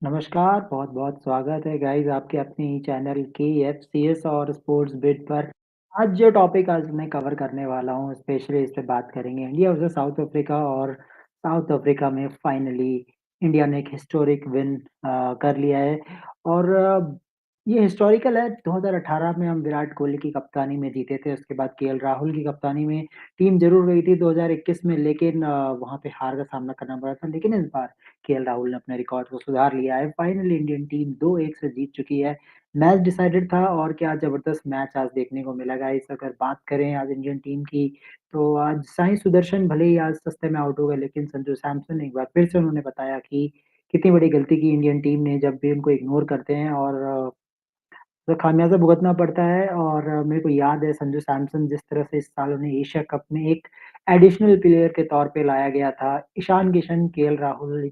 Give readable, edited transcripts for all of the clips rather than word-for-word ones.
नमस्कार, बहुत-बहुत स्वागत है गाइज़ आपके अपने ही चैनल KFCS और स्पोर्ट्स बिट पर। आज जो टॉपिक आज मैं कवर करने वाला हूँ, स्पेशली इस पे बात करेंगे इंडिया वर्सेस साउथ अफ्रीका और साउथ अफ्रीका में फाइनली इंडिया ने एक हिस्टोरिक विन कर लिया है और ये हिस्टोरिकल है। 2018 में हम विराट कोहली की कप्तानी में जीते थे, उसके बाद केएल राहुल की कप्तानी में टीम ज़रूर गई थी 2021 में, लेकिन वहाँ पे हार का सामना करना पड़ा था। लेकिन इस बार केएल राहुल ने अपने रिकॉर्ड को सुधार लिया है। फाइनली इंडियन टीम 2-1 से जीत चुकी है। मैच डिसाइडेड था और क्या ज़बरदस्त मैच आज देखने को मिला गाइस। अगर बात करें आज इंडियन टीम की, तो आज साई सुदर्शन भले ही आज सस्ते में आउट हो गए, लेकिन संजू सैमसन एक बार फिर से उन्होंने बताया कि कितनी बड़ी गलती की इंडियन टीम ने जब भी उनको इग्नोर करते हैं और तो खामियाज़ा भुगतना पड़ता है। और मेरे को याद है संजू सैमसन जिस तरह से इस साल उन्हें एशिया कप में एक एडिशनल प्लेयर के तौर पे लाया गया था। ईशान किशन, केएल राहुल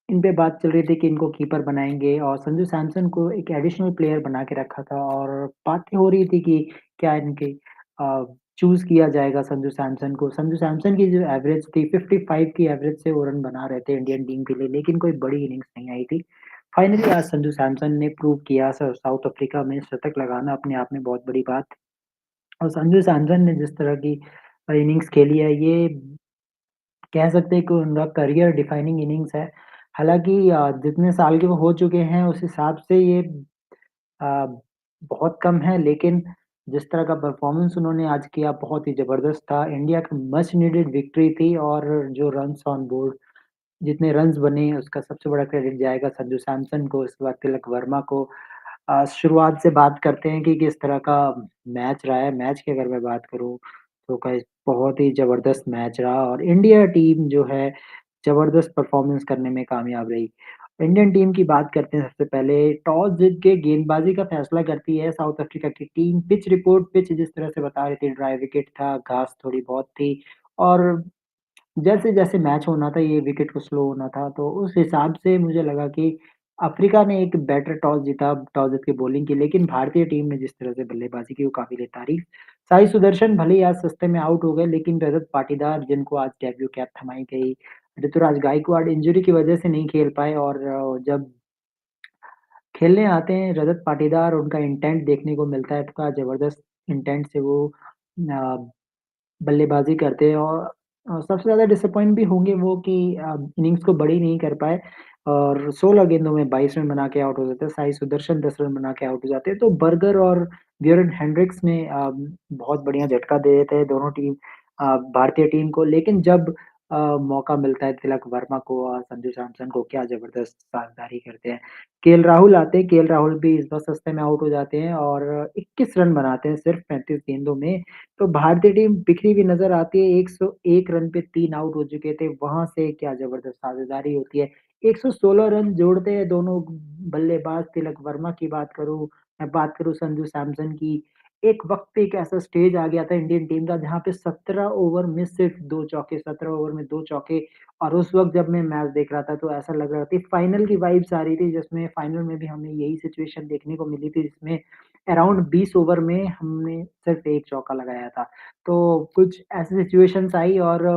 इन पे बात चल रही थी कि इनको कीपर बनाएँगे और संजू सैमसन को एक एडिशनल प्लेयर बना के रखा था और बातें हो रही थी कि क्या इनके अ, चूज़ किया जाएगा संजू सैमसन को। संजू सैमसन की जो एवरेज थी 55 की एवरेज से वो रन बना रहे थे इंडियन टीम के लिए, लेकिन कोई बड़ी इनिंग्स नहीं आई थी। फाइनली आज संजू सैमसन ने प्रूव किया साउथ अफ्रीका में शतक लगाना अपने आप में बहुत बड़ी बात है। और संजू सैमसन ने जिस तरह की इनिंग्स खेली है, ये कह सकते हैं कि उनका करियर डिफाइनिंग इनिंग्स है। हालाँकि जितने साल के वो हो चुके हैं उस हिसाब से ये अ, बहुत कम है, लेकिन जिस तरह का परफ़ॉर्मेंस उन्होंने आज किया बहुत ही ज़बरदस्त था। इंडिया की मच नीडेड विक्ट्री थी और जो रन्स ऑन बोर्ड जितने रन्स बने उसका सबसे बड़ा क्रेडिट जाएगा संजू सैमसन को, उसके बाद तिलक वर्मा को। शुरुआत से बात करते हैं कि किस तरह का मैच रहा है। मैच की अगर मैं बात करूँ तो गाइस बहुत ही ज़बरदस्त मैच रहा और इंडिया टीम जो है ज़बरदस्त परफ़ॉर्मेंस करने में कामयाब रही। इंडियन टीम की बात करते हैं सबसे पहले टॉस जीत के गेंदबाज़ी का फैसला करती है साउथ अफ्रीका की टीम। पिच जिस तरह से बता रही थी ड्राई विकेट था, घास थोड़ी बहुत थी और जैसे-जैसे मैच होना था, ये विकेट को स्लो होना था, तो उस हिसाब से मुझे लगा कि अफ्रीका ने एक बेटर टॉस जीता, टॉस जीत के बॉलिंग की, लेकिन भारतीय टीम ने जिस तरह से बल्लेबाज़ी की, वो काबिल-ए-तारीफ़। साई सुदर्शन भले ही आज सस्ते में आउट हो गए, लेकिन रजत पाटीदार जिनको आज डेब्यू कैप थमाई गई, ऋतुराज गायकवाड़ इंजरी की वजह से नहीं खेल पाए और जब खेलने आते हैं रजत पाटीदार, उनका इंटेंट देखने को मिलता है, इतना ज़बरदस्त इंटेंट से वो अ, बल्लेबाज़ी करते हैं और सबसे ज़्यादा डिसअपॉइंट भी होंगे वो कि इनिंग्स को बड़ी नहीं कर पाए और 16 गेंदों में 22 रन बना के आउट हो जाते हैं। साई सुदर्शन 10 रन बना के आउट हो जाते हैं। तो बर्गर और ब्यूरन हेंड्रिक्स ने बहुत बढ़िया झटका दे देते हैं दोनों भारतीय टीम को। लेकिन जब मौका मिलता है तिलक वर्मा को और संजू सैमसन को, क्या ज़बरदस्त साझेदारी करते हैं। केएल राहुल आते हैं, केएल राहुल भी इस बार सस्ते में आउट हो जाते हैं और 21 रन बनाते हैं सिर्फ 35 गेंदों में। तो भारतीय टीम बिखरी हुई नज़र आती है, 101 रन पे 3 आउट हो चुके थे, वहाँ से क्या ज़बरदस्त साझेदारी होती है। 116 रन जोड़ते हैं दोनों बल्लेबाज, तिलक वर्मा की बात करूँ, मैं बात करूँ संजू सैमसन की। एक वक़्त पे एक ऐसा स्टेज आ गया था इंडियन टीम का जहाँ पे 17 ओवर में सिर्फ 2 चौके, 17 ओवर में 2 चौके और उस वक़्त जब मैं मैच देख रहा था तो ऐसा लग रहा था फाइनल की वाइब्स आ रही थी, जिसमें फाइनल में भी हमें यही सिचुएशन देखने को मिली थी, जिसमें अराउंड 20 ओवर में हमने सिर्फ 1 चौका लगाया था। तो कुछ ऐसी सिचुएशंस आई और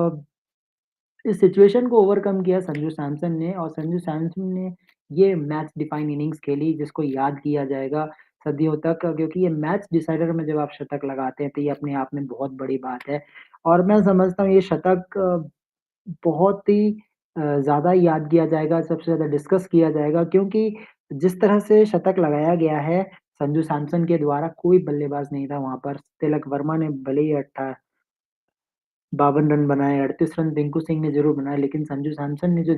इस सिचुएशन को ओवरकम किया संजू सैमसन ने और संजू सैमसन ने ये मैच डिफाइन इनिंग्स खेली जिसको याद किया जाएगा सदियों तक, क्योंकि ये मैच डिसाइडर में जब आप शतक लगाते हैं तो ये अपने आप में बहुत बड़ी बात है। और मैं समझता हूँ ये शतक बहुत ही ज़्यादा याद किया जाएगा, सबसे ज़्यादा डिस्कस किया जाएगा क्योंकि जिस तरह से शतक लगाया गया है, संजू सैमसन के द्वारा कोई बल्लेबाज नहीं था वहाँ पर। तिलक वर्मा ने भले ही 52 रन बनाए, 38 रन रिंकू सिंह ने ज़रूर बनाए, लेकिन संजू सैमसन ने जो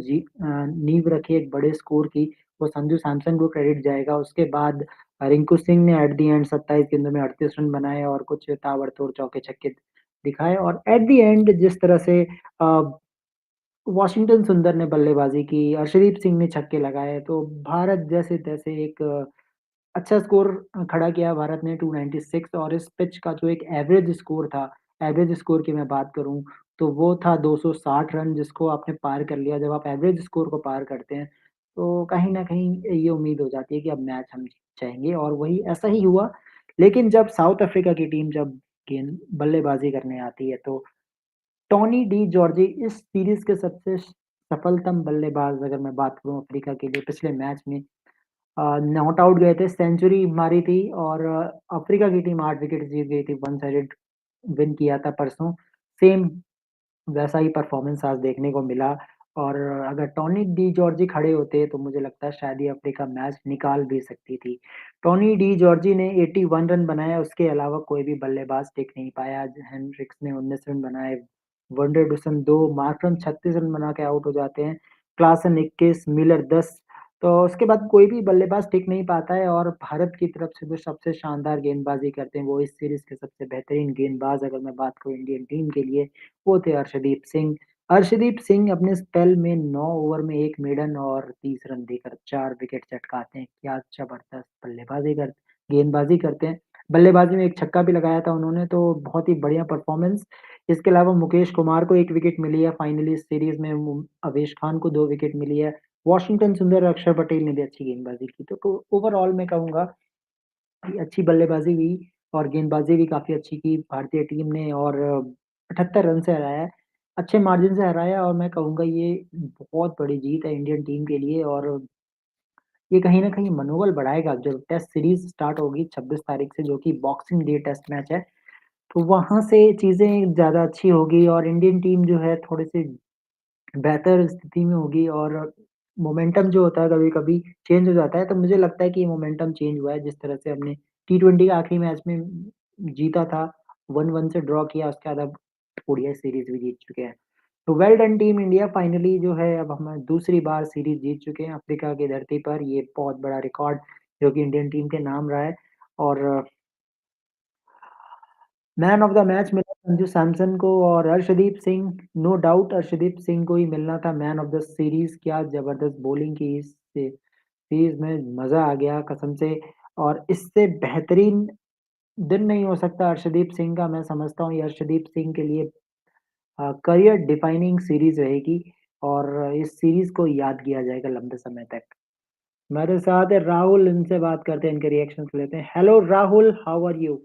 नींव रखी एक बड़े स्कोर की, वो संजू सैमसन को क्रेडिट जाएगा। उसके बाद रिंकू सिंह ने एट द एंड 27 गेंदों में 38 रन बनाए और कुछ ताबड़तोड़ चौके-छक्के दिखाए और एट द एंड जिस तरह से अ, वाशिंगटन सुंदर ने बल्लेबाज़ी की, अर्शदीप सिंह ने छक्के लगाए, तो भारत जैसे-तैसे एक अच्छा स्कोर खड़ा किया भारत ने 296 और इस पिच का जो एक एवरेज स्कोर की मैं बात करूँ, तो वो था 260 रन जिसको आपने पार कर लिया। जब आप एवरेज स्कोर को पार करते हैं, तो कहीं न कहीं ये उम्मीद हो जाती है कि अब मैच हम जीत जाएँगे और वही ऐसा ही हुआ। लेकिन जब साउथ अफ्रीका की टीम जब बल्लेबाज़ी करने आती है, तो टोनी डी जॉर्जी इस सीरीज़ के सबसे सफलतम बल्लेबाज अगर मैं बात करूँ अफ्रीका के लिए पिछले मैच में नॉट आउट गए थे, सेंचुरी मारी थी और अफ्रीका की टीम 8 विकेट जीत गई थी, वन साइडेड विन किया था परसों। सेम वैसा ही परफॉर्मेंस आज देखने को मिला और अगर टोनी डी जॉर्जी खड़े होते तो मुझे लगता है शायद ये अफ्रीका मैच निकाल भी सकती थी। टोनी डी जॉर्जी ने 81 रन बनाए, उसके अलावा कोई भी बल्लेबाज टिक नहीं पाया। हेनरिक्स ने 19 रन बनाए, वंडरडुसन 2, मार्करम 36 रन बना के आउट हो जाते हैं, क्लासन 21, मिलर 10। तो उसके बाद कोई भी बल्लेबाज टिक नहीं पाता है और भारत की तरफ से जो सबसे शानदार गेंदबाजी करते हैं, वो इस सीरीज़ के सबसे बेहतरीन गेंदबाज अगर मैं बात करूँ इंडियन टीम के लिए, वो थे अर्शदीप सिंह। अर्शदीप सिंह अपने स्पेल में 9 ओवर में 1 मेडन और 30 रन देकर 4 विकेट चटकाते हैं। क्या ज़बरदस्त गेंदबाज़ी करते हैं। बल्लेबाज़ी में 1 छक्का भी लगाया था उन्होंने, तो बहुत ही बढ़िया परफ़ॉर्मेंस। इसके अलावा मुकेश कुमार को 1 विकेट मिली है फाइनली इस सीरीज़ में, अवेश खान को 2 विकेट मिली है। वॉशिंगटन सुंदर और अक्षर पटेल ने भी अच्छी गेंदबाज़ी की। तो ओवरऑल मैं कहूँगा कि अच्छी बल्लेबाज़ी हुई और गेंदबाज़ी भी काफ़ी अच्छी की भारतीय टीम ने और 78 रन से हराया है। अच्छे मार्जिन से हराया और मैं कहूँगा ये बहुत बड़ी जीत है इंडियन टीम के लिए और ये कहीं न कहीं मनोबल बढ़ाएगा। जब टेस्ट सीरीज़ स्टार्ट होगी 26 तारीख से जो कि बॉक्सिंग डे टेस्ट मैच है, तो वहाँ से चीज़ें ज़्यादा अच्छी होगी और इंडियन टीम जो है थोड़े-से बेहतर स्थिति में होगी और मोमेंटम जो होता है कभी-कभी चेंज हो जाता है, तो मुझे लगता है कि ये मोमेंटम चेंज हुआ है जिस तरह से हमने टी20 का आखिरी मैच में जीता था, 1-1 से ड्रॉ किया उसके बाद अब ओडीआई सीरीज़ भी जीत चुके हैं। तो well done team India finally जो है अब हम दूसरी बार सीरीज़ जीत चुके हैं अफ्रीका की धरती पर, ये बहुत बड़ा रिकॉर्ड जो कि इंडियन टीम के नाम रहा है और मैन ऑफ द मैच मिला संजू सैमसन को और अर्शदीप सिंह, नो डाउट अर्शदीप सिंह को ही मिलना था मैन ऑफ द सीरीज़। क्या ज़बरदस्त बॉलिंग की इस सीरीज़ में मज़ा आ गया कसम से और इससे बेहतरीन दिन नहीं हो सकता अर्शदीप सिंह का। मैं समझता हूँ ये अर्शदीप सिंह के लिए करियर डिफाइनिंग सीरीज़ रहेगी और इस सीरीज़ को याद किया जाएगा लंबे समय तक। मेरे साथ है राहुल, इनसे बात करते हैं, इनके रिएक्शंस लेते हैं। Hello Rahul, how are you?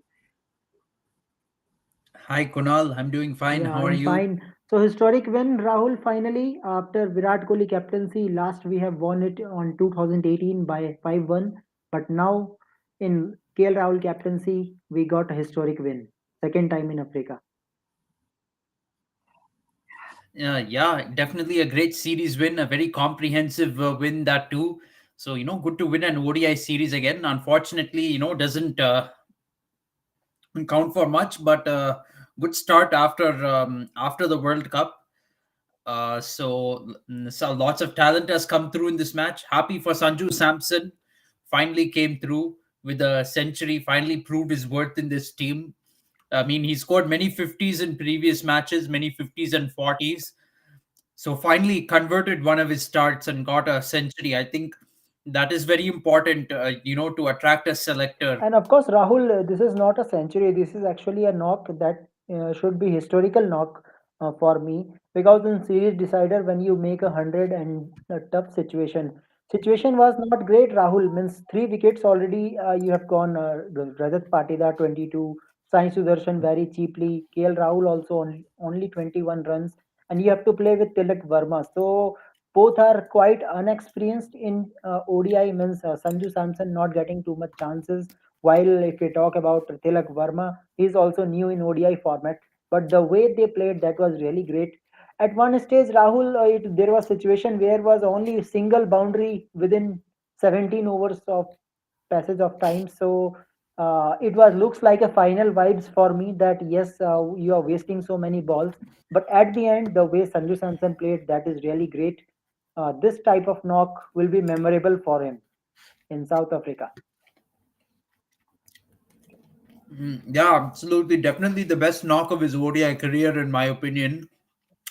Hi Kunal, I'm doing fine. Yeah, How are I'm you? fine. So historic win, Rahul, finally, after Virat Kohli captaincy. Last we have won it on 2018 by 5-1. But now in KL Rahul captaincy, we got a historic win. Second time in Africa. Yeah, definitely a great series win, a very comprehensive win that too. So good to win an ODI series again. Unfortunately, doesn't count for much, but good start after the World Cup. So lots of talent has come through in this match. Happy for Sanju Samson, finally came through with a century. Finally proved his worth in this team. I mean, he scored many 50s in previous matches, many 50s and 40s. So finally converted one of his starts and got a century. I think that is very important, to attract a selector. And of course, Rahul, this is not a century. This is actually a knock that should be historical knock for me because in series decider, when you make 100 and a tough situation was not great. Rahul means 3 wickets already. You have gone. Rajat Patida 22, Sai Sudarshan very cheaply. KL Rahul also only 21 runs, and you have to play with Tilak Verma. So both are quite unexperienced in ODI. Means Sanju Samson not getting too much chances while if we talk about Tilak Verma, he's also new in ODI format. But the way they played, that was really great. At one stage, Rahul, there was situation where was only a single boundary within 17 overs of passage of time. So it was looks like a final vibes for me that yes, you are wasting so many balls. But at the end, the way Sanju Samson played, that is really great. This type of knock will be memorable for him in South Africa. Yeah, absolutely. Definitely the best knock of his ODI career, in my opinion.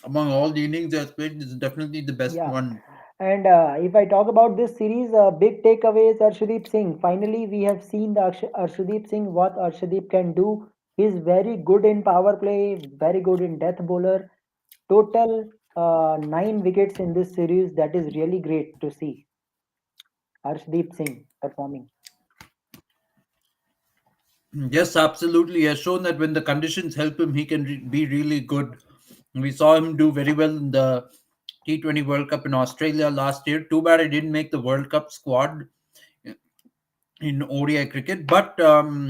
Among all the innings he has played, this is definitely the best Yeah. one. And if I talk about this series, big takeaways Arshdeep Singh. Finally, we have seen the Arshdeep Singh, what Arshdeep can do. He's very good in power play, very good in death bowler. Total 9 wickets in this series. That is really great to see. Arshdeep Singh performing. Yes, absolutely. He has shown that when the conditions help him, he can be really good. We saw him do very well in the T20 World Cup in Australia last year. Too bad I didn't make the World Cup squad in ODI cricket, but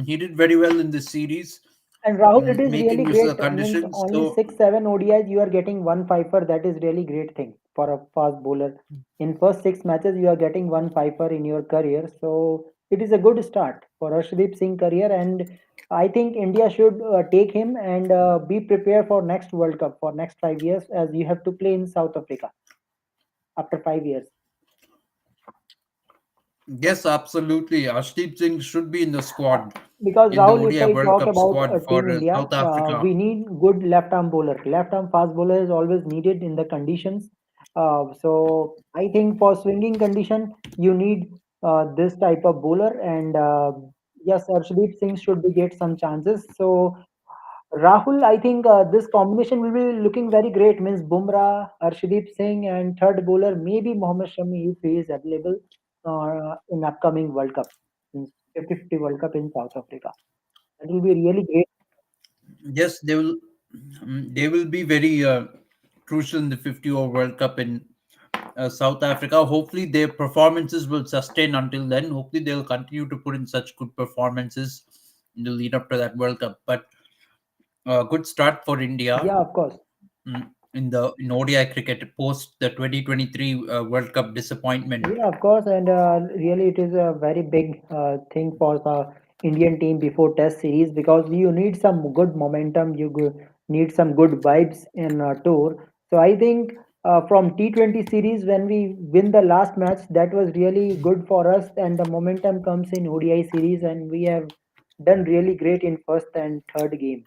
he did very well in this series, And Rahul, it is making really use of the great. Means conditions. only So, 6, 7 ODIs you are getting one fifer. That is really great thing for a fast bowler. In first 6 matches, you are getting one fifer in your career. So it is a good start for Arshdeep Singh career, and I think India should take him and be prepared for next World Cup for next 5 years, as you have to play in South Africa after 5 years. yes, absolutely. Ashdeep Singh should be in the Uh, squad, Because in the Rahul, if ODI I World talk Cup about squad Team for India, South Africa. we need good left arm bowler. Left arm fast bowler is always needed in the conditions. So I think for swinging condition, you need this type of bowler. And yes, Arshdeep Singh should be get some chances. So Rahul, I think this combination will be looking very great. Means Bumrah, Arshdeep Singh, and third bowler maybe Mohammad Shami if he is available in upcoming World Cup, in 50-50 World Cup in South Africa. That will be really great. Yes, they will be very crucial in the 50 over World Cup in South Africa. Hopefully, their performances will sustain until then. Hopefully, they'll continue to put in such good performances in the lead up to that World Cup. But good start for India Yeah, of course. in ODI cricket post the 2023 World Cup disappointment. Yeah, of course, and really, it is a very big thing for the Indian team before Test series because you need some good momentum. Need some good vibes in a tour. So I think from T20 series when we win the last match, that was really good for us, and the momentum comes in ODI series, and we have done really great in first and third game.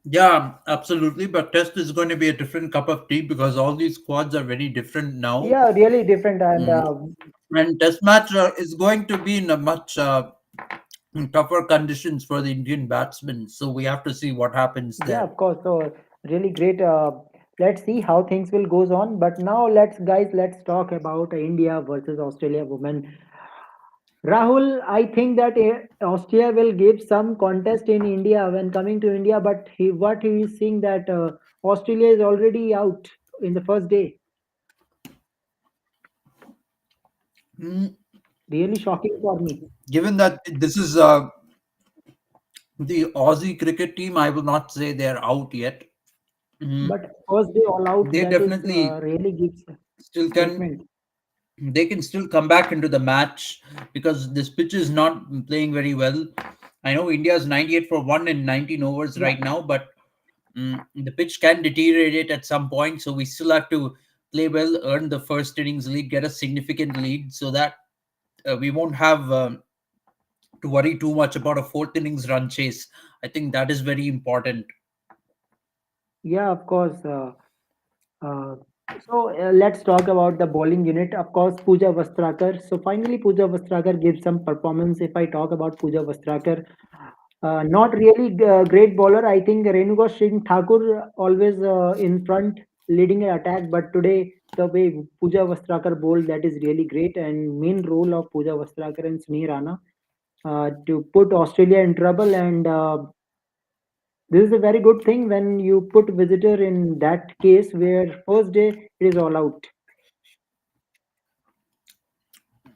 Yeah, absolutely. But Test is going to be a different cup of tea because all these squads are very different now. Yeah, really different, and Mm. And Test match is going to be in a much tougher conditions for the Indian batsmen. So we have to see what happens yeah, there. of course. So really great. Let's see how things will goes on. But now let's talk about India versus Australia women. Rahul, I think that Austria will give some contest in India when coming to India. But what he is seeing that Australia is already out in the first day. Mm, Really shocking for me. Given that this is the Aussie cricket team, I will not say they're out yet. Mm, But first day all out, They that is definitely really gives still can. statement. They can still come back into the match because this pitch is not playing very well. I know India's 98 for 1 in 19 overs Yeah. right now, but the pitch can deteriorate at some point. So we still have to play well, earn the first innings lead, get a significant lead so that we won't have to worry too much about a fourth innings run chase. I think that is very important. Yeah, of course. Uh, so let's talk about the bowling unit. Of course, Pooja Vastrakar. So finally, Pooja Vastrakar gives some performance. If I talk about Pooja Vastrakar, not really great bowler. I think Renuka Singh Thakur always in front leading an attack. But today, the way Pooja Vastrakar bowled, that is really great. And main role of Pooja Vastrakar and Sneh Rana to put Australia in trouble. And this is a very good thing when you put visitor in that case where first day it is all out.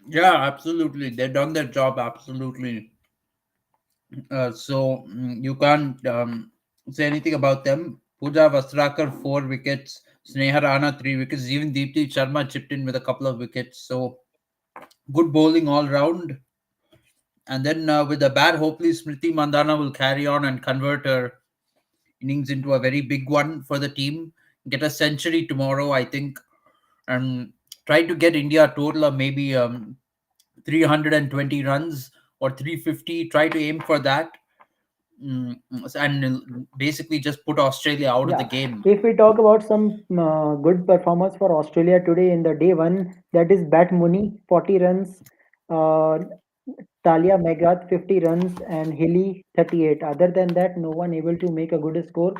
Yeah, absolutely. They've done their job absolutely. You can't say anything about them. Pooja Vastrakar 4 wickets, Sneha Rana 3 wickets, even Deepti Sharma chipped in with a couple of wickets. So good bowling all round. And then with the bat, hopefully Smriti Mandana will carry on and convert her innings into a very big one for the team. Get a century tomorrow, I think, and try to get India a total of maybe 320 runs or 350. Try to aim for that. And basically just put Australia out of the Yeah. game. If we talk about some good performance for Australia today in the day one, that is Bat Mooney, 40 runs, uh, Talia Megath, 50 runs, and Hilly, 38. Other than that, no one able to make a good score.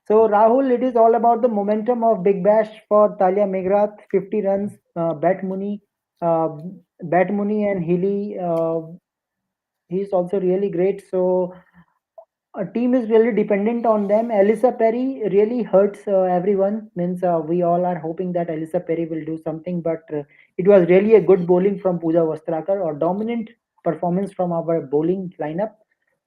So, Rahul, it is all about the momentum of Big Bash for Talia Megrath, 50 runs, uh, Bat Mooney and Hilly. He's also really great. So, team is really dependent on them. Alyssa Perry really hurts everyone. Means we all are hoping that Alyssa Perry will do something, but it was really a good bowling from Pooja Vastrakar or dominant performance from our bowling lineup.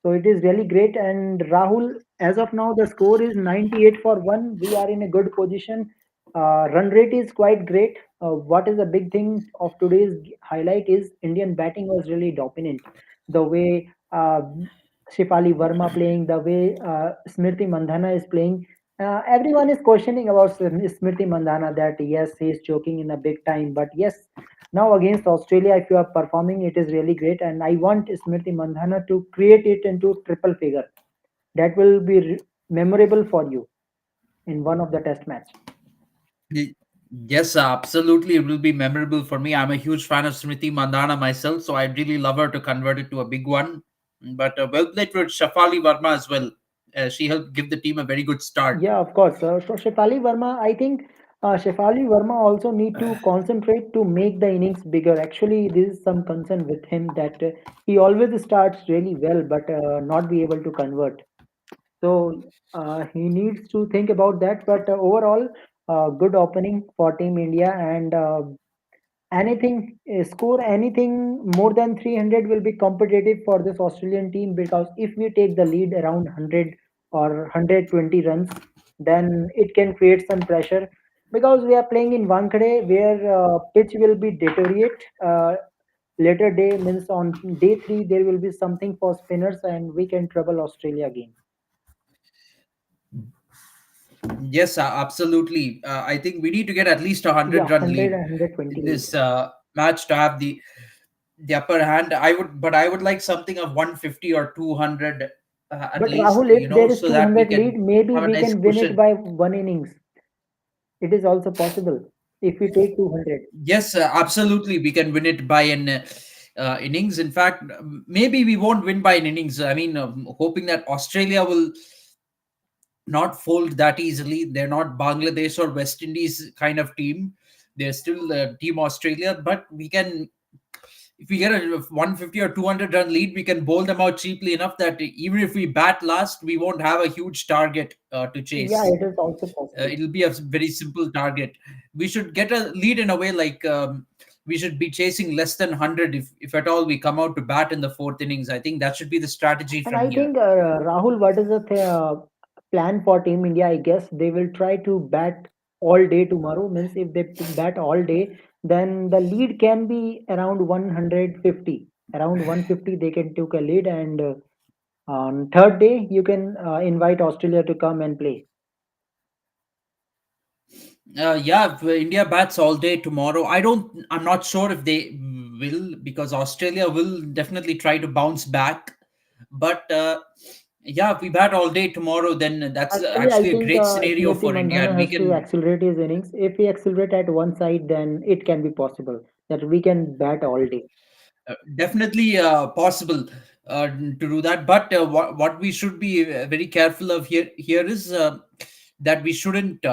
So it is really great. And Rahul, as of now, the score is 98 for 1. We are in a good position. Run rate is quite great. What is the big thing of today's highlight is Indian batting was really dominant. The way Shefali Verma playing, the way Smriti Mandhana is playing. Everyone is questioning about Smriti Mandhana that yes, he is choking in a big time. But yes, now against Australia, if you are performing, it is really great. And I want Smriti Mandhana to create it into triple figure. That will be memorable for you in one of the test match. Y- Yes, absolutely. It will be memorable for me. I'm a huge fan of Smriti Mandana myself, so I'd really love her to convert it to a big one. But well played for Shafali Verma as well. She helped give the team a very good start. Yeah, of course. So Shefali Verma, I think Shefali Verma also need to concentrate to make the innings bigger. Actually, there is some concern with him that he always starts really well, but not be able to convert. So he needs to think about that. But overall, good opening for Team India, and anything score anything more than 300 will be competitive for this Australian team, because if we take the lead around 100 or 120 runs, then it can create some pressure, because we are playing in Wankhede where pitch will be deteriorate. Later day means on day 3 there will be something for spinners and we can trouble Australia again. Yes, absolutely. I think we need to get at least a Yeah, 100 run 100 lead and 120 in lead. this match to have the upper hand. I would like something of 150 or 200 at But least, Rahul, if there is so that we 200 can lead, maybe have a we nice can win it cushion. by one innings. It is also possible if we take 200. Yes, absolutely. We can win it by an innings. In fact, maybe we won't win by an innings. I mean, hoping that Australia will not fold that easily. They're not Bangladesh or West Indies kind of team. They're still Team Australia, but we can, if we get a 150 or 200 run lead, we can bowl them out cheaply enough that even if we bat last, we won't have a huge target to Yeah, chase. it is also possible. It'll be a very simple target. We should get a lead in a way like we should be chasing less than 100 if at all we come out to bat in the fourth innings. I think that should be the strategy And from I here. think, Rahul, what is the plan for Team India? I guess they will try to bat all day tomorrow. Means if they bat all day, then the lead can be around 150. Around 150, they can take a lead, and on third day, you can invite Australia to come and play. Yeah, if India bats all day tomorrow. I'm not sure if they will, because Australia will definitely try to bounce back. But yeah, if we bat all day tomorrow, then that's Actually, I actually a think great scenario Smriti for India, Mandhana and we has to can accelerate his innings. If he accelerate at one side, then it can be possible that we can bat all day. definitely possible to do that. But what we should be very careful of here is that we shouldn't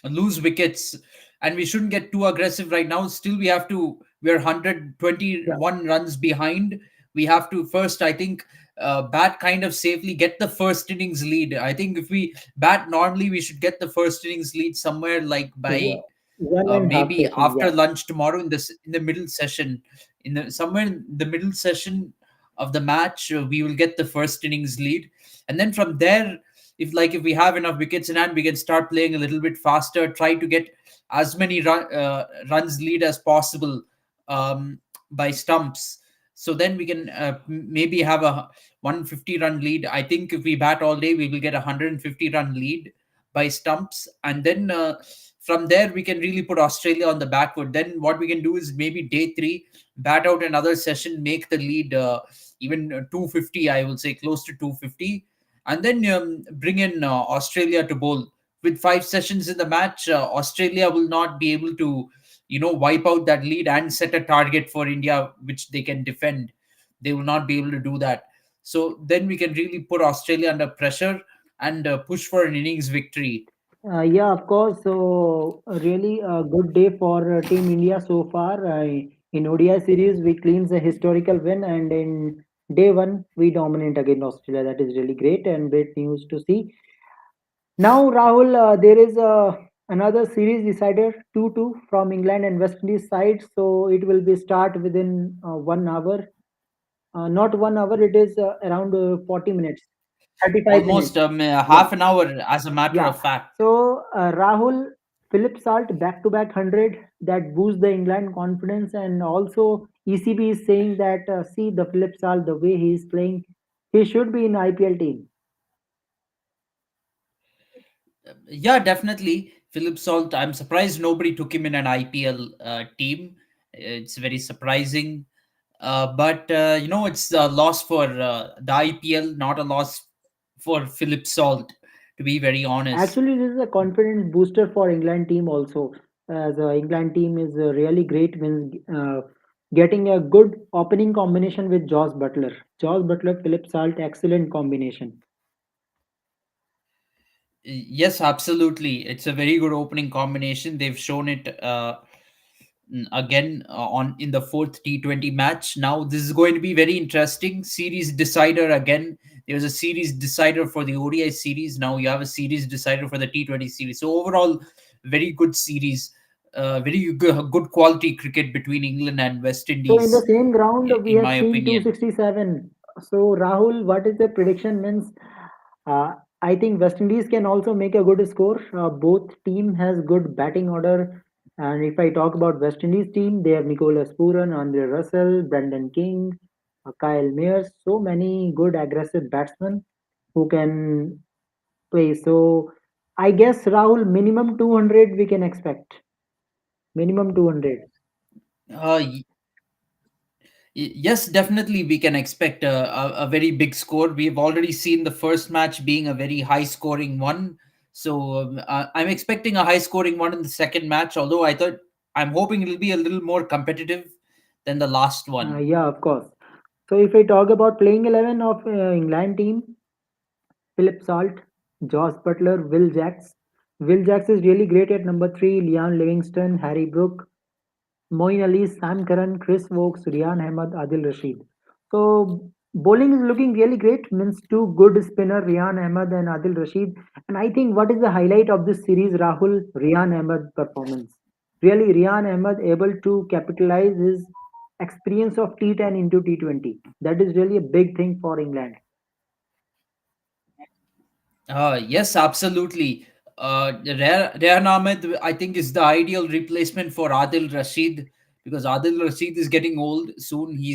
lose wickets, and we shouldn't get too aggressive right now. Still, we're Yeah, 121 runs behind. We have to first, I think, bat kind of safely, get the first innings lead. I think if we bat normally, we should get the first innings lead somewhere like by one and half maybe session. after Yeah. lunch tomorrow in the middle session, somewhere in the middle session of the match, we will get the first innings lead, and then from there, if we have enough wickets in hand, we can start playing a little bit faster, try to get as many runs lead as possible um, by stumps. So then we can maybe have a 150 run lead. I think if we bat all day, we will get a 150 run lead by stumps, and then from there we can really put Australia on the back foot. Then what we can do is maybe day 3, bat out another session, make the lead even 250, I will say close to 250, and then bring in Australia to bowl. With 5 sessions in the match, Australia will not be able to wipe out that lead and set a target for India which they can defend. They will not be able to do that. So then we can really put Australia under pressure and push for an innings victory. Yeah, of course. So, really a good day for Team India so far. In ODI series, we cleans a historical win, and in Day one, we dominate against Australia. That is really great and great news to see. Now, Rahul, there is another series decider 2-2 from England and West Indies side. So it will be start within 1 hour. Not 1 hour, it is around 40 minutes, 35 minutes. Almost Yeah. half an hour, as a matter Yeah. of fact. So Rahul, Philip Salt back to back 100 that boosts the England confidence, and also ECB is saying that see the Philip Salt the way he is playing, he should be in IPL team. Yeah, definitely. Philip Salt, I'm surprised nobody took him in an IPL team. It's very surprising. But, it's a loss for the IPL, not a loss for Philip Salt, to be very honest. Actually, this is a confidence booster for England team also. As England team is really great when getting a good opening combination with Josh Butler. Josh Butler, Philip Salt, excellent combination. Yes, absolutely. It's a very good opening combination. They've shown it again on in the fourth T20 match. Now this is going to be very interesting. Series decider again. There was a series decider for the ODI series. Now you have a series decider for the T20 series. So overall, very good series. Very good quality cricket between England and West So in the Indies, same ground, we in have my seen opinion. 267. So Rahul, what is the prediction? Means, I think West Indies can also make a good score. Both team has good batting order. And if I talk about West Indies team, they have Nicholas Puran, Andre Russell, Brendan King, Kyle Mears. So many good aggressive batsmen who can play. So I guess Rahul, minimum 200 we can expect. Minimum 200. Uh, Yes, definitely we can expect a very big score. We've already seen the first match being a very high scoring one. So I'm expecting a high scoring one in the second match, although I'm hoping it'll be a little more competitive than the last one. Yeah, of course. So if I talk about playing 11 of England team, Philip Salt, Josh Butler, Will Jacks. Will Jacks is really great at number 3, Leon Livingston, Harry Brook, Moeen Ali, Sam Curran, Chris Wokes, Rian Ahmed, Adil Rashid. So bowling is looking really great. Means two good spinner, Rian Ahmed and Adil Rashid. And I think what is the highlight of this series, Rahul? Rian Ahmed performance. Really, Rian Ahmed able to capitalize his experience of T10 into T20. That is really a big thing for England. Yes, absolutely. Rehan Ahmed, I think, is the ideal replacement for Adil Rashid, because Adil Rashid is getting old soon. He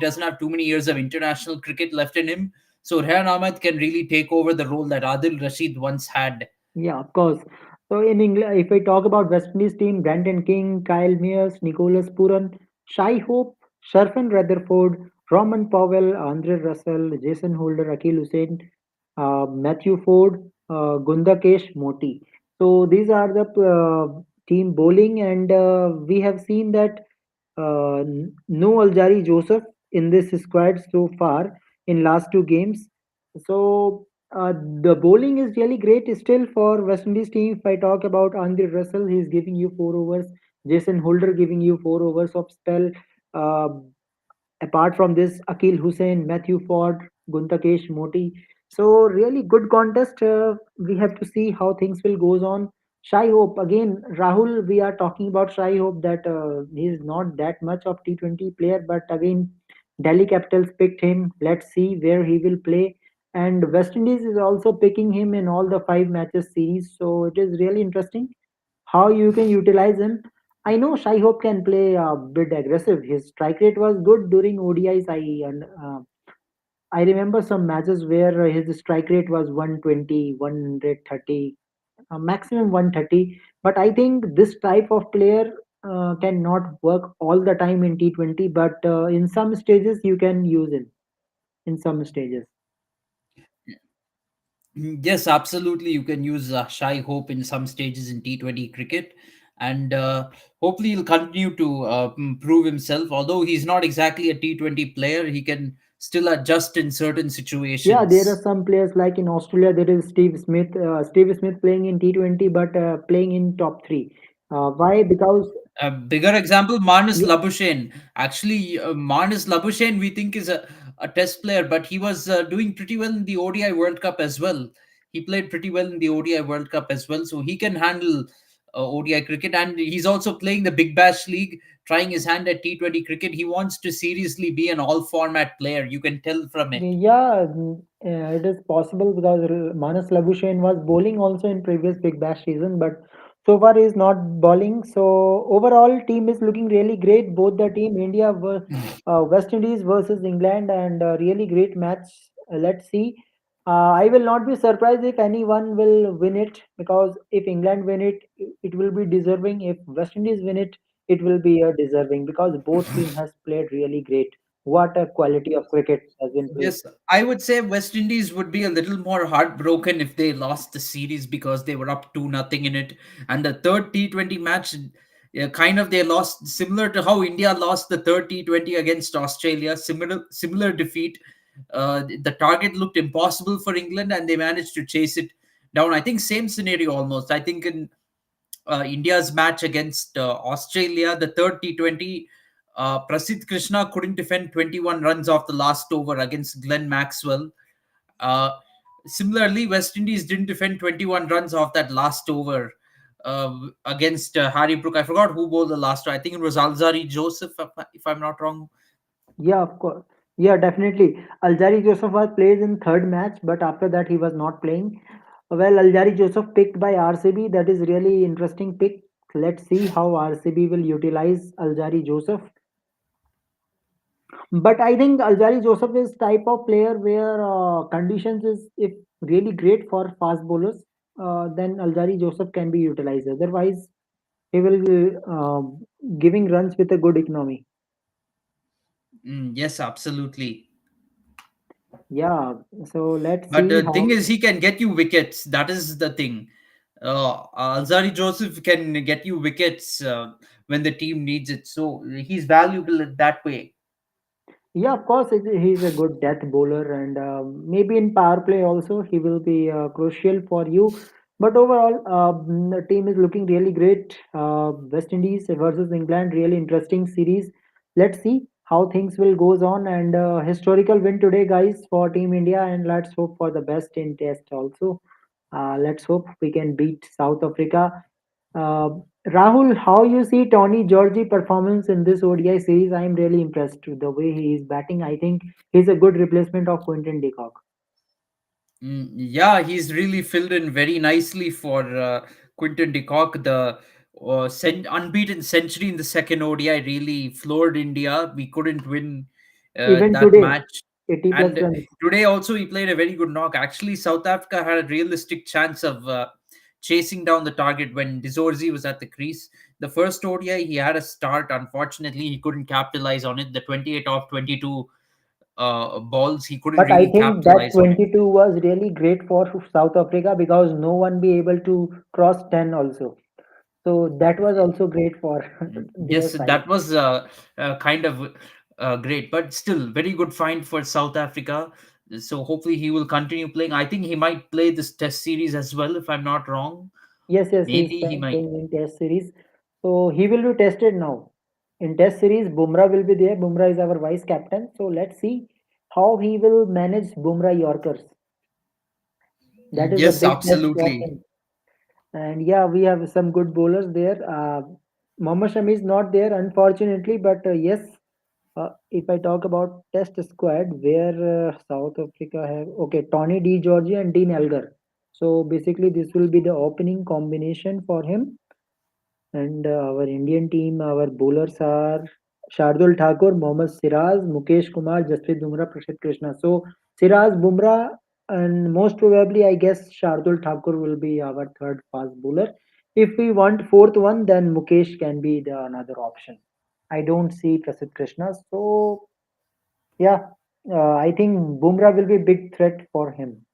doesn't have too many years of international cricket left in him. So Rehan Ahmed can really take over the role that Adil Rashid once had. Yeah, of course. So in England, if I talk about West Indies team, Brandon King, Kyle Mears, Nicholas Puran, Shai Hope, Sharfan Rutherford, Roman Powell, Andre Russell, Jason Holder, Akil Hussain, Matthew Ford, Gundakesh Moti. So these are the team bowling, and we have seen that no Aljari Joseph in this squad so far in last two games. So the bowling is really great still for West Indies team. If I talk about Andre Russell, he's giving you 4 overs. Jason Holder giving you 4 overs of spell. Uh, Apart from this, Akil Hussain, Matthew Ford, Guntakesh Moti. So really good contest. We have to see how things will goes on. Shai Hope again, Rahul. We are talking about Shai Hope that he is not that much of T20 player, but again, Delhi Capitals picked him. Let's see where he will play. And West Indies is also picking him in all the 5 matches series. So it is really interesting how you can utilize him. I know Shai Hope can play a bit aggressive. His strike rate was good during ODIs. I remember some matches where his strike rate was 120, 130, maximum 130. But I think this type of player cannot work all the time in T20. But in some stages, you can use him. In some stages. Yes, absolutely. You can use Shai Hope in some stages in T20 cricket, and hopefully he'll continue to prove himself. Although he's not exactly a T20 player, he can still adjust in certain Yeah, there are situations. some players like in Australia, there is Steve Smith. Steve Smith playing in T20, but playing in top three. Why? Because A bigger example, Marnus yeah, Labuschagne. Actually, Marnus Labuschagne, we think is a a test player, but he was doing pretty well in the ODI World Cup as well. He played pretty well in the ODI World Cup as well, so he can handle ODI cricket. And he's also playing the Big Bash League, trying his hand at T20 cricket. He wants to seriously be an all format player. You can tell from it. Yeah, it is possible because Manas Labuschagne was bowling also in previous Big Bash season, but so far he is not bowling. So overall, team is looking really great. Both the team, India, West Indies versus England, and really great match. Let's see. I will not be surprised if anyone will win it because if England win it, it will be deserving. If West Indies win it, it will be deserving because both team has played really great. What a quality of cricket has been played. Yes, I would say West Indies would be a little more heartbroken if they lost the series because they were up 2-0 in it. And the third T20 match, kind of they lost similar to how India lost the third T20 against Australia, similar defeat. The target looked impossible for England and they managed to chase it down. I think same scenario almost. I think in India's match against Australia, the third T20, Prasidh Krishna couldn't defend 21 runs off the last over against Glenn Maxwell. Uh, Similarly, West Indies didn't defend 21 runs off that last over against Harry Brook. I forgot who bowled the last one. I think it was Alzari Joseph, if I'm not wrong. Yeah, of course. Yeah, definitely. Aljari Joseph was plays in third match, but after that he was not playing. Well, Aljari Joseph picked by RCB. That is really interesting pick. Let's see how RCB will utilize Aljari Joseph. But I think Aljari Joseph is type of player where conditions is if really great for fast bowlers, then Aljari Joseph can be utilized. Otherwise, he will giving runs with a good economy. Yes, absolutely. Yeah. So let's But see the thing how. is, he can get you wickets. That is the thing. Alzari Joseph can get you wickets when the team needs it. So he's valuable in that way. Yeah, of course, he's a good death bowler, and maybe in power play also he will be crucial for you. But overall, the team is looking really great. West Indies versus England, really interesting series. Let's see how things will goes on, and historical win today, guys, for Team India, and let's hope for the best in Test also. Let's hope we can beat South Africa. Uh, Rahul, how you see Tony Georgie performance in this ODI series? I am really impressed with the way he is batting. I think he's a good replacement of Quinton de Kock. Yeah, he's really filled in very nicely for Quinton de Kock. The unbeaten century in the second ODI really floored India. We couldn't win Even that today, match. 80 plus And runs. today also he played a very good knock. Actually, South Africa had a realistic chance of chasing down the target when Dizorzi was at the crease. The first ODI he had a start. Unfortunately, he couldn't capitalize on it. The 28 off 22 balls, he couldn't But I really think that capitalize on it. 22 was really great for South Africa because no one be able to cross 10 also. So that was also great for their Yes, side. that was kind of great, but still very good find for South Africa. So hopefully he will continue playing. I think he might play this Test series as well, if I'm not wrong. Yes, yes, he's Maybe he might. playing in Test series. So he will be tested now. In Test series, Bumrah will be there. Bumrah is our vice captain. So let's see how he will manage Bumrah Yorkers. That is a Yes, big test for absolutely. him. And yeah, we have some good bowlers there. Mohammad Shami is not there, unfortunately. But yes, if I talk about Test squad, where South Africa have okay, Tony D. Georgie and Dean Elgar. So basically, this will be the opening combination for him. And our Indian team, our bowlers are Shardul Thakur, Mohammad Siraz, Mukesh Kumar, Jasprit Bumrah, Prashant Krishna. So Siraz, Bumrah, and most probably, I guess Shardul Thakur will be our third fast bowler. If we want fourth one, then Mukesh can be the another option. I don't see Prasidh Krishna. So yeah, I think Bumrah will be big threat for him.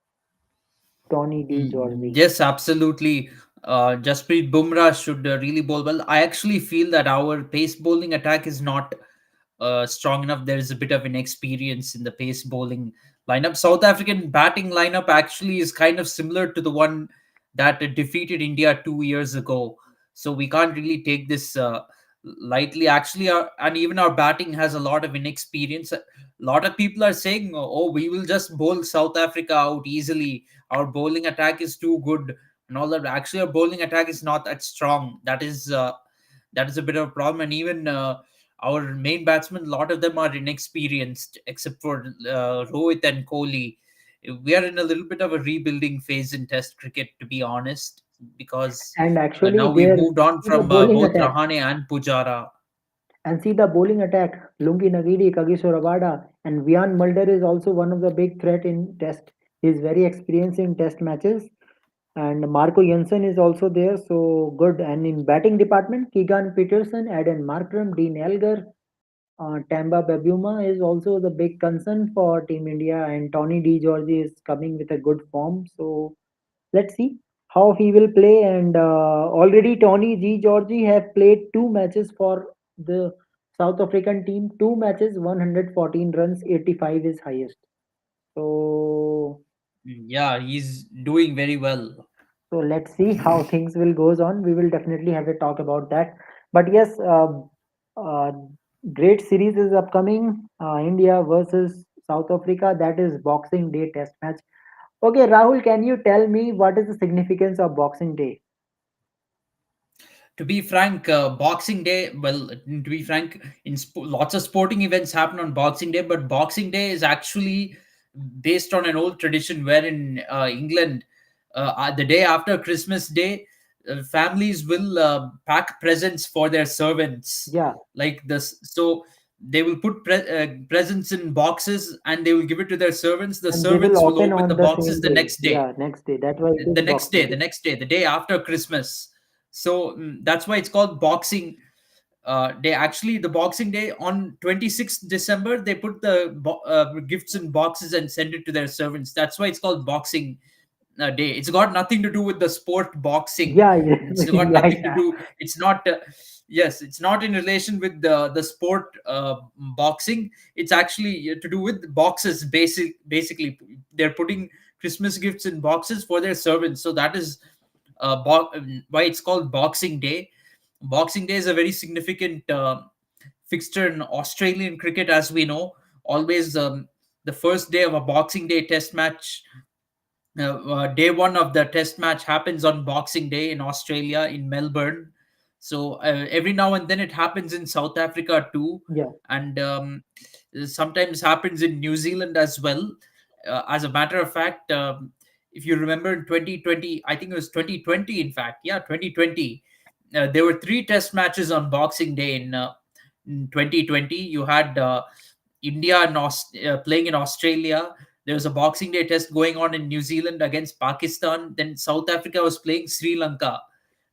Tony D. Georgie. Yes, absolutely. Jasprit Bumrah should really bowl well. I actually feel that our pace bowling attack is not strong enough. There is a bit of inexperience in the pace bowling lineup. South African batting lineup actually is kind of similar to the one that defeated India 2 years ago. So we can't really take this lightly. Actually, and even our batting has a lot of inexperience. A lot of people are saying, "Oh, we will just bowl South Africa out easily. Our bowling attack is too good and all that." Actually, our bowling attack is not that strong. That is a bit of a problem. And even our main batsmen, a lot of them are inexperienced, except for Rohit and Kohli. We are in a little bit of a rebuilding phase in Test cricket, to be honest, because And actually, now we've there moved on see the from bowling both attack. Rahane and Pujara. And see the bowling attack. Lungi Nagiri, Kagiso Rabada, and Vian Mulder is also one of the big threat in Test. He is very experienced in Test matches. And Marco Jensen is also there, so good. And in batting department, Keegan Peterson, Aden Markram, Dean Elgar, Tamba Babuma is also the big concern for Team India, and Tony D. Georgie is coming with a good form. So let's see how he will play. And already Tony G. Georgie have played two matches for the South African team. Two matches, 114 runs, 85 is highest. So Yeah, he's doing very well. so let's see how things will goes on. We will definitely have a talk about that. But yes, uh, great series is upcoming. India versus South Africa. That is Boxing Day Test match. Okay, Rahul, can you tell me what is the significance of Boxing Day? To be frank, Boxing Day, well, to be frank, lots of sporting events happen on Boxing Day, but Boxing Day is actually based on an old tradition where in England, the day after Christmas Day, families will pack presents for their servants. Yeah, Like this, so they will put presents in boxes and they will give it to their servants. The and they will servants will open open the on the boxes same the day. next day, Yeah, next day. That's why it is the next Boxing day, Day. the day after Christmas. So that's why it's called Boxing Day. Actually, the Boxing Day on 26th December, they put the gifts in boxes and send it to their servants. That's why it's called Boxing Day. It's got nothing to do with the sport boxing. Yeah, yeah, It's got yeah, nothing to yeah. do. It's not. Yes, it's not in relation with the sport boxing. It's actually to do with boxes. Basically, they're putting Christmas gifts in boxes for their servants. So that is why it's called Boxing Day. Boxing Day is a very significant fixture in Australian cricket, as we know. Always the first day of a Boxing Day Test match, day one of the test match happens on Boxing Day in Australia, in Melbourne. So every now and then it happens in South Africa too, Yeah. and sometimes happens in New Zealand as well. As a matter of fact, if you remember in 2020, I think it was 2020, in fact, yeah, 2020, there were three test matches on Boxing Day in 2020. You had India and playing in Australia. There was a Boxing Day test going on in New Zealand against Pakistan. Then South Africa was playing Sri Lanka,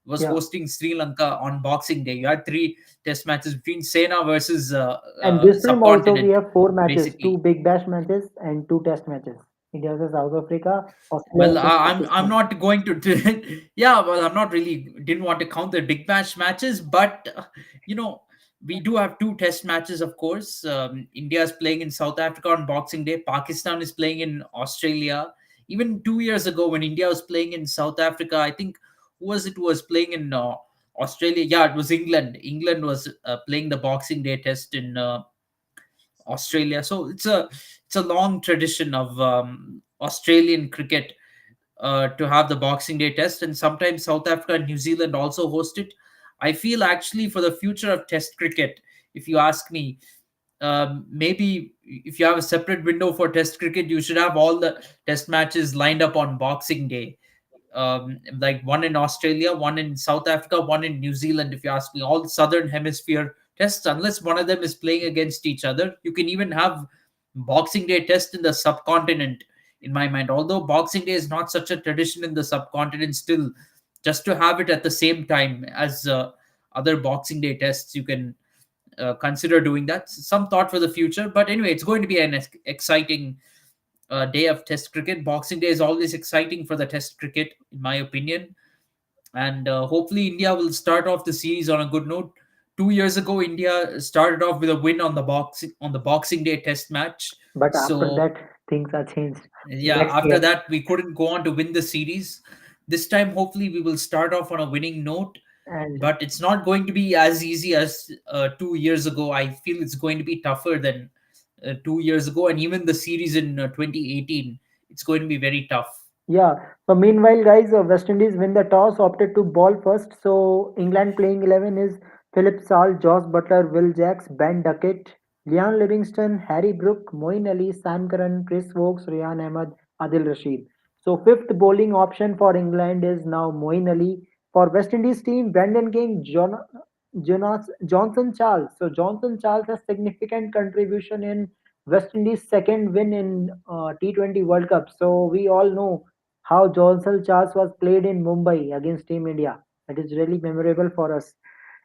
was Yeah. hosting Sri Lanka on Boxing Day. You had three test matches between Sena versus And this time also we subcontinent, have four matches, two basically. big bash matches and two test matches. India versus South Africa, Australia Well, versus I'm Pakistan. not going to. Yeah, well, I'm not really didn't want to count the big match matches, but you know we do have two test matches, of course. India is playing in South Africa on Boxing Day. Pakistan is playing in Australia. Even 2 years ago, when India was playing in South Africa, I think who was it who was playing in Australia? Yeah, it was England. England was playing the Boxing Day test in Australia. So it's a long tradition of Australian cricket to have the Boxing Day test, and sometimes South Africa and New Zealand also host it. I feel actually for the future of Test cricket, if you ask me, maybe if you have a separate window for Test cricket, you should have all the Test matches lined up on Boxing Day. Like one in Australia, one in South Africa, one in New Zealand. If you ask me, all Southern Hemisphere tests, unless one of them is playing against each other, you can even have Boxing Day test in the subcontinent. In my mind, although Boxing Day is not such a tradition in the subcontinent, still, just to have it at the same time as other Boxing Day tests, you can consider doing that. Some thought for the future, but anyway, it's going to be an exciting day of Test cricket. Boxing Day is always exciting for the Test cricket, in my opinion, and hopefully India will start off the series on a good note. 2 years ago, India started off with a win on the Boxing Day Test match. But after So that, things are changed. yeah, Next after year. that we couldn't go on to win the series. This time, hopefully, we will start off on a winning note. And but it's not going to be as easy as 2 years ago. I feel it's going to be tougher than 2 years ago, and even the series in 2018, it's going to be very tough. yeah, so meanwhile, guys, West Indies win the toss, opted to ball first. So England playing 11 is Philip Salt, Josh Butler, Will Jacks, Ben Duckett, Leon Livingston, Harry Brook, Moeen Ali, Sam Curran, Chris Wokes, Ryan Ahmed, Adil Rashid. So fifth bowling option for England is now Moeen Ali. For West Indies team, Brendan King, Jonas Johnson Charles. So Johnson Charles has significant contribution in West Indies' second win in T20 World Cup. So we all know how Johnson Charles was played in Mumbai against Team India. That is really memorable for us.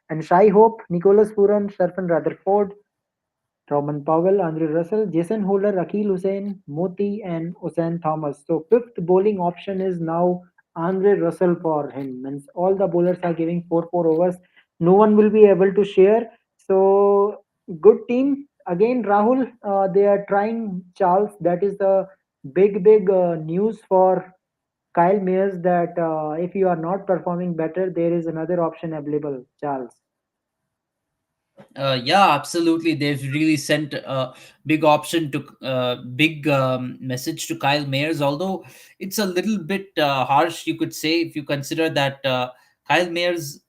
And Shai Hope, Nicholas Puran, Sharfan Rutherford, Roman Powell, Andre Russell, Jason Holder, Akil Hussain, Moti, and Hussain Thomas. So fifth bowling option is now Andre Russell for him. Means all the bowlers are giving 4 overs. No one will be able to share. So good team. Again, Rahul, they are trying Charles. That is the big news for Kyle Mayers that if you are not performing better, there is another option available, Charles. Yeah, absolutely. They've really sent a big option to big message to Kyle Mayers. Although it's a little bit harsh, you could say, if you consider that Kyle Mayers,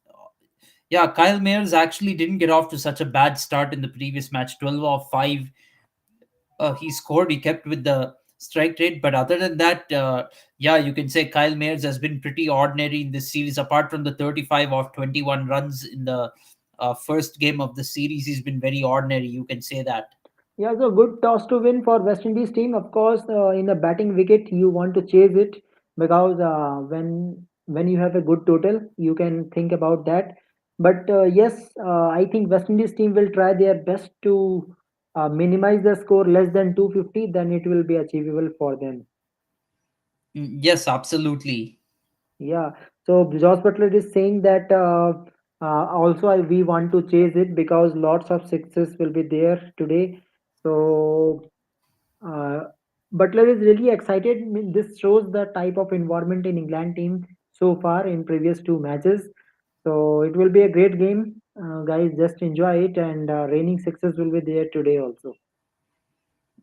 yeah, Kyle Mayers actually didn't get off to such a bad start in the previous match. 12 of 5 he scored. He kept with the strike rate, but other than that, yeah, you can say Kyle Mayers has been pretty ordinary in this series. Apart from the 35 of 21 runs in the first game of the series, he's been very ordinary. You can say that. Yeah, so good toss to win for West Indies team. Of course, in a batting wicket, you want to chase it because when you have a good total, you can think about that. But yes, I think West Indies team will try their best to minimize the score less than 250. Then it will be achievable for them. Yes, absolutely. Yeah. So Josh Butler is saying that also we want to chase it because lots of sixes will be there today. So Uh, Butler is really excited. I mean, this shows the type of environment in England team so far in previous two matches. So it will be a great game, guys. Just enjoy it, and raining sixes will be there today also.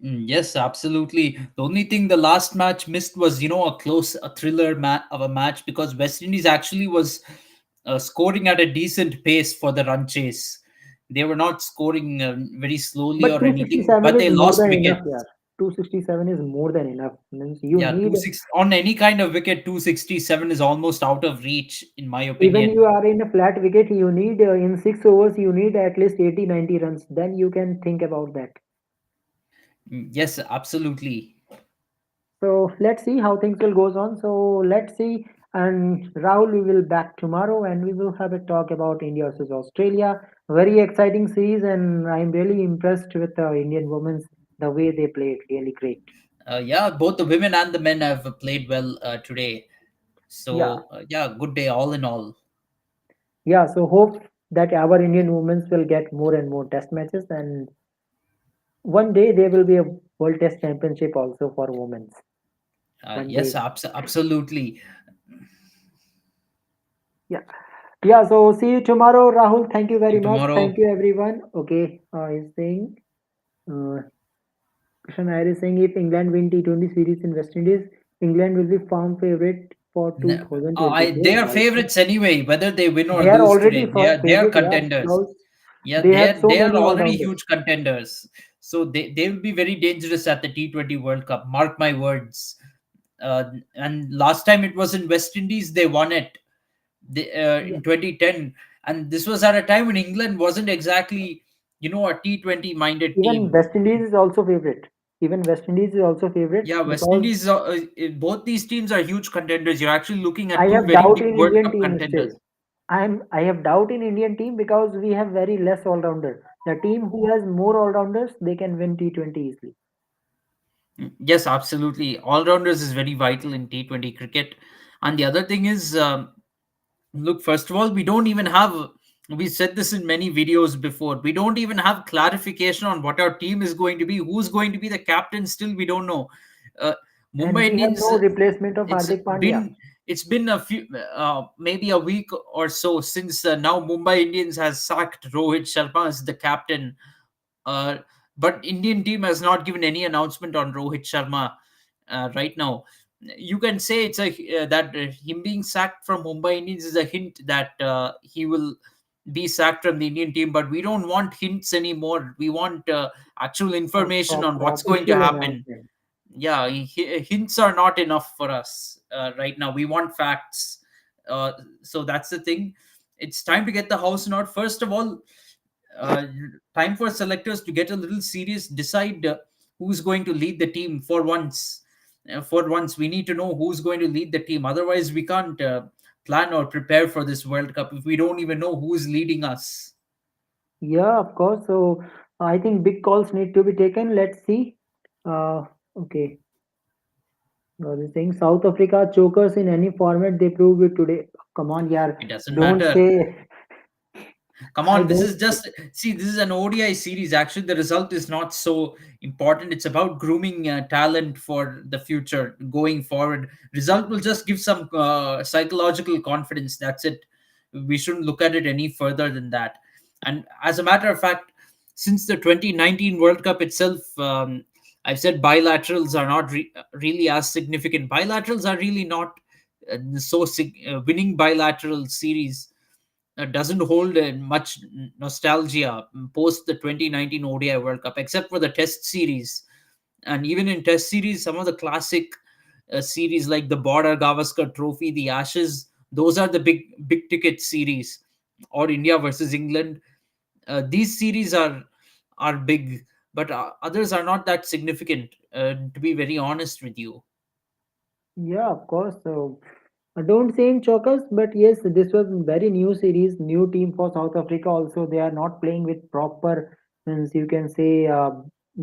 Yes, absolutely. The only thing the last match missed was, a close, a thriller of a match, because West Indies actually was scoring at a decent pace for the run chase. They were not scoring very slowly But or anything, 267 but is they more lost than enough, wickets. yeah. 267 is more than enough. Means you Yeah, need 26 on any kind of wicket, 267 is almost out of reach, in my even opinion. you are in a flat wicket, you need in 6 overs you need at least 80-90 runs. Then you can think about that. Yes, absolutely. So let's see how things will goes on. So let's see. And Rahul, we will back tomorrow and we will have a talk about India versus Australia. Very exciting series, and I'm really impressed with the Indian women's the way they played. Really great. Yeah, both the women and the men have played well today. Yeah, So, yeah, good day all in all. yeah. So hope that our Indian women's will get more and more test matches, and one day there will be a World Test Championship also for women's. One Yes, day. absolutely. Yeah. Yeah. So see you tomorrow, Rahul. Thank you See very you much. Thank tomorrow. you, everyone. Okay. He's saying. Uh, Krishnan Iyer is saying if England win T20 series in West Indies, England will be firm favorite for They 2024. are Also, favorites anyway, whether they win or they are lose already today. They for are they are favorite, yeah, contenders. because Yeah, they have so they are many all already rounders. huge contenders. So they will be very dangerous at the T20 World Cup. Mark my words. And last time it was in West Indies, they won it Yeah. in 2010, and this was at a time when England wasn't exactly a T20 minded Even team. West Indies is also favorite. Even West Indies is also favorite Yeah, West because Indies. Both these teams are huge contenders. You're actually looking I at two have very doubt big in World Indian Cup team still. contenders. I have doubt in Indian team because we have very less all rounder. The team who has more all rounders, they can win T20 easily. Yes, absolutely. All rounders is very vital in T20 cricket. And the other thing is, look, first of all, we don't even have. We said this in many videos before. We don't even have clarification on what our team is going to be. Who's going to be the captain? Still, we don't know. Uh, And Mumbai we have Indians. no replacement of It's Hardik been Pandya. it's been a few, maybe a week or so since now Mumbai Indians has sacked Rohit Sharma as the captain. Uh, but Indian team has not given any announcement on Rohit Sharma right now. You can say it's a that him being sacked from Mumbai Indians is a hint that he will be sacked from the Indian team. But we don't want hints anymore. We want actual information on what's going to Official happen. announcement. Yeah, hints are not enough for us right now. We want facts. So that's the thing. It's time to get the house in order. First of all, uh, time for selectors to get a little serious, decide who's going to lead the team for once. For once, we need to know who's going to lead the team. Otherwise, we can't plan or prepare for this World Cup if we don't even know who's leading us. Yeah, of course. So I think big calls need to be taken. Let's see. Uh, okay. They're saying South Africa chokers in any format they prove it today. Come on, yeah. It doesn't Don't matter. say Come I on, this don't. is just, see, this is an ODI series. Actually, the result is not so important. It's about grooming talent for the future going forward. Result will just give some psychological confidence. That's it. We shouldn't look at it any further than that. And as a matter of fact, since the 2019 World Cup itself, I've said bilaterals are not really as significant. Bilaterals are really not winning bilateral series doesn't hold much nostalgia post the 2019 ODI World Cup, except for the Test series. And even in Test series, some of the classic series like the Border Gavaskar Trophy, the Ashes, those are the big ticket series, or India versus England. These series are big, but others are not that significant. To be very honest with you. Yeah, of course. So don't say in chokers, but yes, this was very new series, new team for South Africa. Also, they are not playing with proper, means you can say,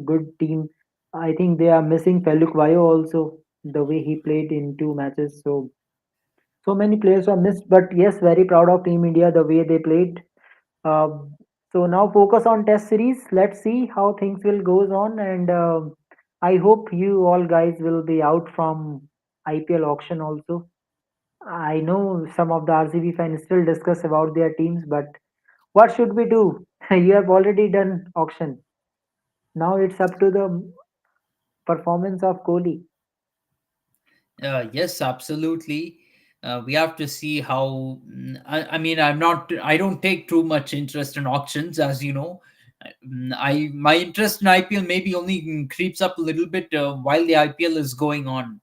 good team. I think they are missing Feluk Vayo also, the way he played in two matches. So many players are missed, but yes, very proud of Team India the way they played. Uh, so now focus on Test series. Let's see how things will goes on, and I hope you all guys will be out from IPL auction also. I know some of the RCB fans still discuss about their teams, but what should we do? You have already done auction. Now it's up to the performance of Kohli. Yes, absolutely. We have to see how. I mean, I'm not. I don't take too much interest in auctions, as you know. I my interest in IPL maybe only creeps up a little bit while the IPL is going on.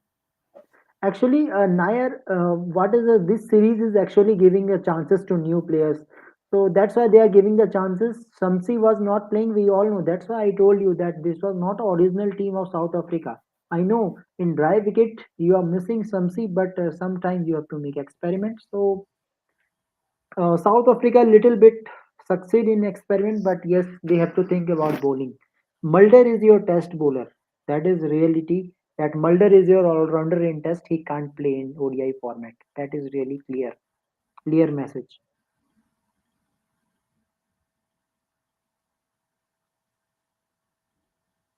Actually, Nair, what is this series is actually giving a chances to new players. So that's why they are giving the chances. Samsi was not playing. We all know. That's why I told you that this was not original team of South Africa. I know in dry wicket you are missing Samsi, but sometimes you have to make experiments. So South Africa little bit succeed in experiment, but yes, they have to think about bowling. Mulder is your test bowler. That is reality. That Mulder is your all-rounder in test. He can't play in ODI format. That is really clear. Clear message.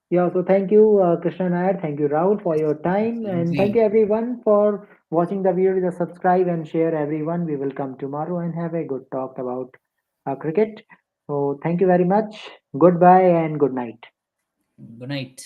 Yeah, so thank you, Krishna Nair. Thank you, Rahul, for your time. And thank you, Absolutely. everyone, for watching the video. Just subscribe and share, everyone. We will come tomorrow and have a good talk about cricket. So, thank you very much. Goodbye and good night. Good night.